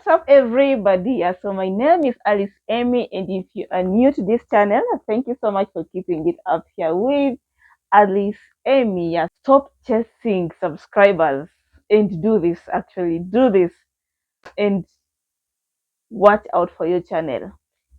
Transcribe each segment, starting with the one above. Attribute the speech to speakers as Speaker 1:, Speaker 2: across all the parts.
Speaker 1: What's up, everybody? So my name is Alice Amy, and if you are new to this channel, thank you so much for keeping it up here with Alice Amy. Yeah, stop chasing subscribers and do this. Actually, do this and watch out for your channel.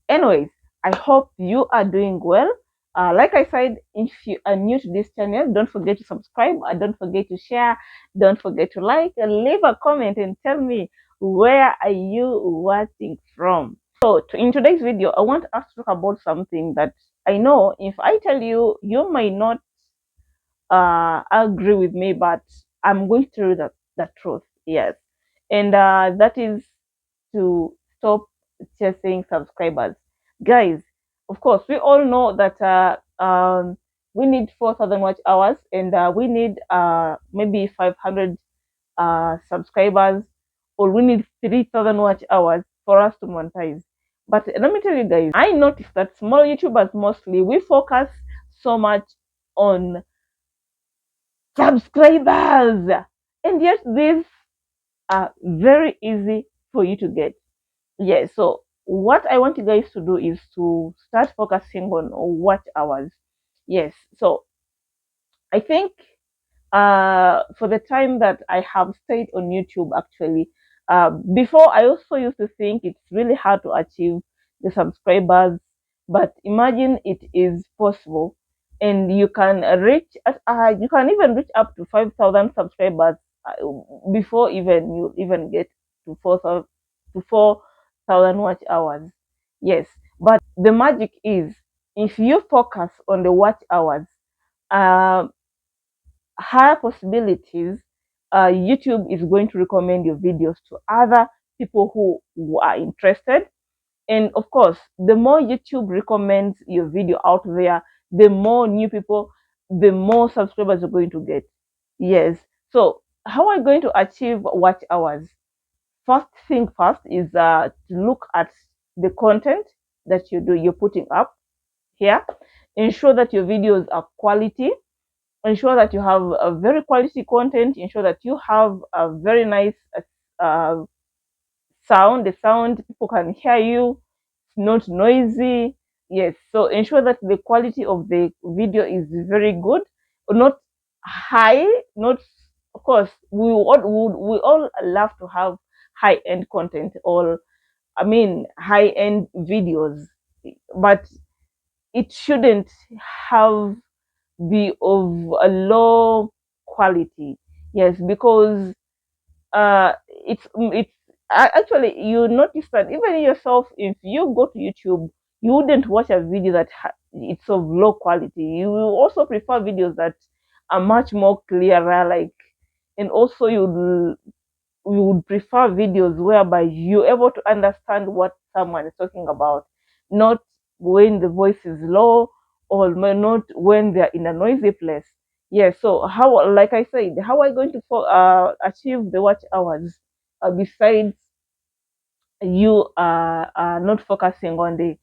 Speaker 1: Anyways, I hope you are doing well. Like I said, if you are new to this channel, don't forget to subscribe, don't forget to share, don't forget to like, and leave a comment and tell me where are you watching from. So in today's video, I want us to talk about something that I know if I tell you, you might not agree with me, but I'm going to tell you the truth. Yes, and that is to stop chasing subscribers, guys. Of course, we all know that we need 4,000 watch hours, and we need maybe 500 subscribers, or we need 3,000 watch hours for us to monetize. But let me tell you guys, I noticed that small YouTubers mostly we focus so much on subscribers, and yet these are very easy for you to get. Yes, so what I want you guys to do is to start focusing on watch hours. Yes, so I think for the time that I have stayed on YouTube, actually, before I also used to think it's really hard to achieve the subscribers, but imagine it is possible, and you can you can even reach up to 5,000 subscribers before even you even get to 4,000 watch hours. Yes, but the magic is if you focus on the watch hours. Uh, Higher possibilities, YouTube is going to recommend your videos to other people who are interested. And of course, the more YouTube recommends your video out there, the more new people, the more subscribers you're going to get. Yes. So how are you going to achieve watch hours? First thing first is to look at the content that you're putting up here. Ensure that your videos are quality, ensure that you have a very quality content, ensure that you have a very nice uh, sound, the sound people can hear you, it's not noisy. Yes, so ensure that the quality of the video is very good, not high, not, of course we all love to have high end content, or I mean high end videos, but it shouldn't have be of a low quality. Yes, because it's actually, you notice that even yourself, if you go to YouTube, you wouldn't watch a video that it's of low quality. You will also prefer videos that are much more clearer, like, and also you would prefer videos whereby you're able to understand what someone is talking about, not when the voice is low, or not when they're in a noisy place. Yeah, so how, like I said, how are you going to achieve the watch hours besides you not focusing on the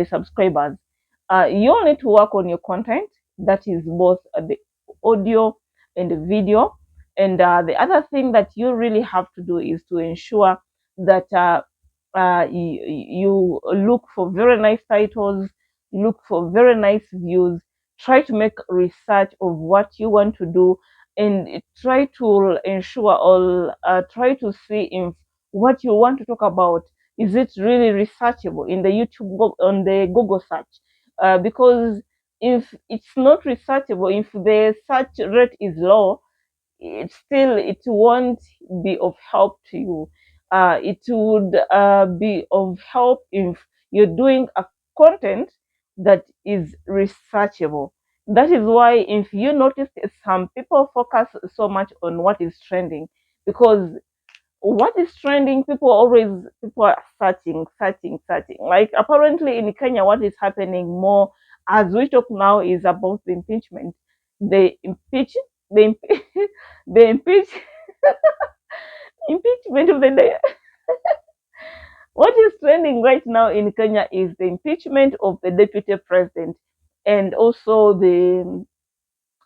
Speaker 1: subscribers? You need to work on your content, that is both the audio and the video. And the other thing that you really have to do is to ensure that you look for very nice titles, look for very nice views, try to make research of what you want to do, and try to ensure, or try to see if what you want to talk about, is it really researchable in the on the Google search. Because if it's not researchable, if the search rate is low, it won't be of help to you. It would be of help if you're doing a content that is researchable. That is why if you notice, some people focus so much on what is trending, because what is trending, people are searching. Like, apparently in Kenya, what is happening more as we talk now is about the impeachment. The impeach the impe- the impeachment of the day. What is trending right now in Kenya is the impeachment of the deputy president, and also the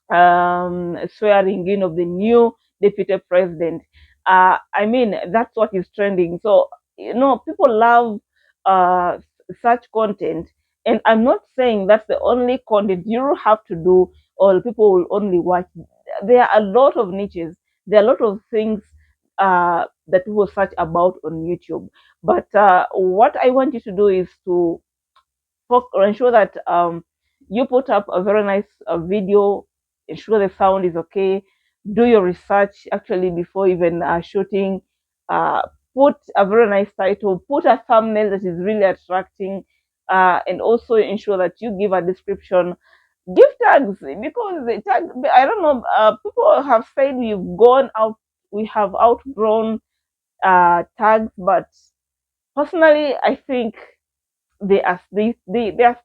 Speaker 1: swearing in of the new deputy president. I mean, that's what is trending. So, people love uh, such content. And I'm not saying that's the only content you have to do or people will only watch. There are a lot of niches. There are a lot of things that people search about on YouTube. But what I want you to do is to ensure that you put up a very nice video, ensure the sound is okay, do your research actually before even shooting, uh, put a very nice title, put a thumbnail that is really attracting, and also ensure that you give a description. Give tags because the tag, I don't know, people have said we have outgrown tags, but personally, I think they are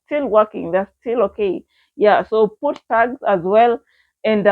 Speaker 1: still working, they're still okay. Yeah, so put tags as well, and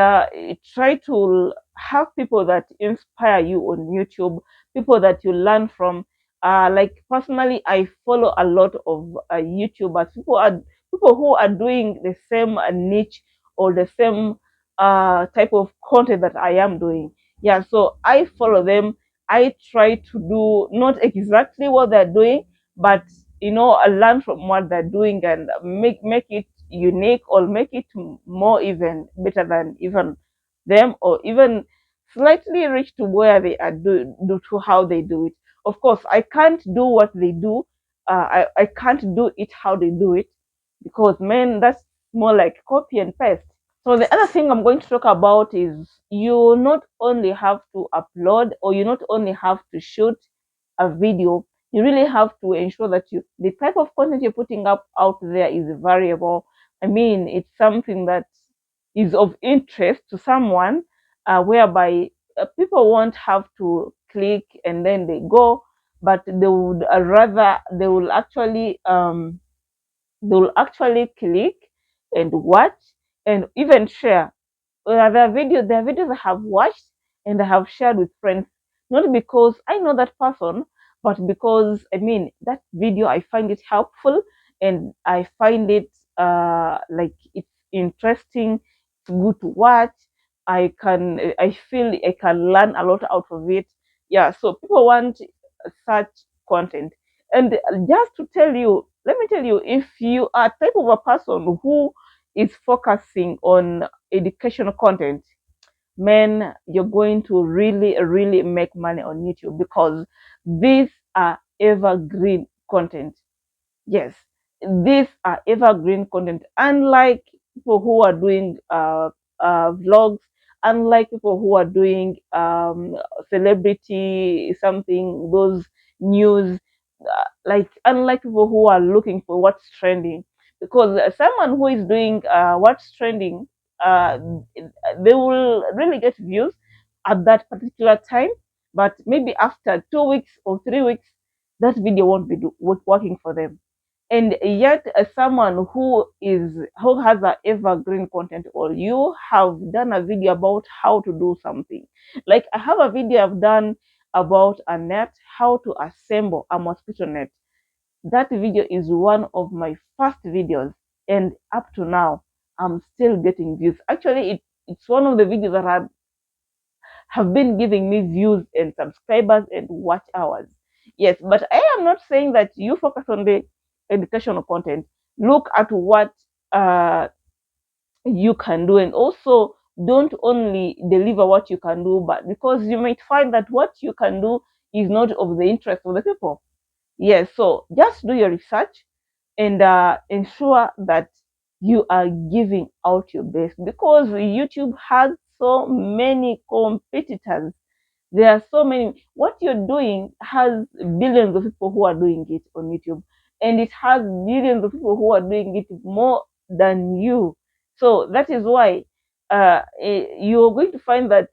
Speaker 1: try to have people that inspire you on YouTube, people that you learn from. Like personally, I follow a lot of YouTubers, people who are doing the same niche or the same type of content that I am doing. Yeah, so I follow them. I try to do not exactly what they're doing, but I learn from what they're doing and make it unique, or make it more even better than even them, or even slightly reach to where they are do to how they do it. Of course, I can't do what they do. I can't do it how they do it, because man, that's more like copy and paste. So the other thing I'm going to talk about is you not only have to upload, or you not only have to shoot a video, you really have to ensure that the type of content you're putting up out there is variable. I mean, it's something that is of interest to someone, whereby people won't have to click and then they go, but they will actually click and watch and even share. There are videos I have watched and I have shared with friends, not because I know that person, but because I mean that video I find it helpful, and I find it like it's interesting, it's good to watch. I feel I can learn a lot out of it. Yeah, so people want such content. And just to tell you, let me tell you, if you are type of a person who is focusing on educational content, man, you're going to really, really make money on YouTube, because these are evergreen content. Yes, these are evergreen content. Unlike people who are doing vlogs, unlike people who are doing celebrity something, those news, like unlike people who are looking for what's trending, because someone who is doing what's trending, uh, they will really get views at that particular time, but maybe after 2 weeks or 3 weeks, that video won't be working for them. And yet someone who has a evergreen content, or you have done a video about how to do something, like I have a video I've done about a net, how to assemble a mosquito net. That video is one of my first videos, and up to now I'm still getting views. Actually, it's one of the videos that have been giving me views and subscribers and watch hours. Yes, but I am not saying that you focus on the educational content. Look at what uh, you can do, and also don't only deliver what you can do, but because you might find that what you can do is not of the interest of the people. Yes, so just do your research and ensure that you are giving out your best, because YouTube has so many competitors. There are so many. What you're doing has billions of people who are doing it on YouTube, and it has billions of people who are doing it more than you. So that is why you're going to find that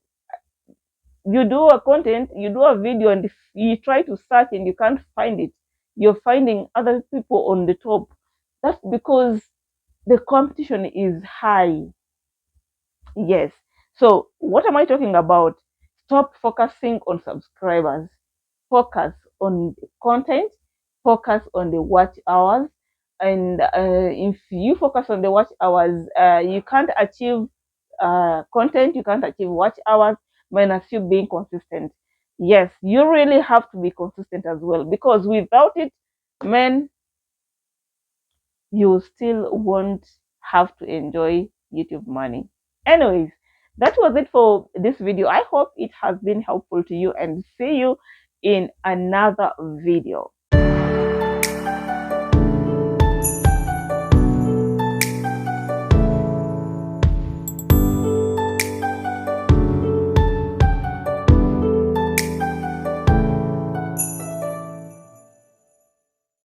Speaker 1: you do a content, you do a video, and if you try to search and you can't find it, you're finding other people on the top. That's because the competition is high. Yes. So what am I talking about? Stop focusing on subscribers. Focus on the content. Focus on the watch hours. And if you focus on the watch hours, you can't achieve content. You can't achieve watch hours minus you being consistent. Yes, you really have to be consistent as well, because without it, man, you still won't have to enjoy YouTube money. Anyways, that was it for this video. I hope it has been helpful to you, and see you in another video.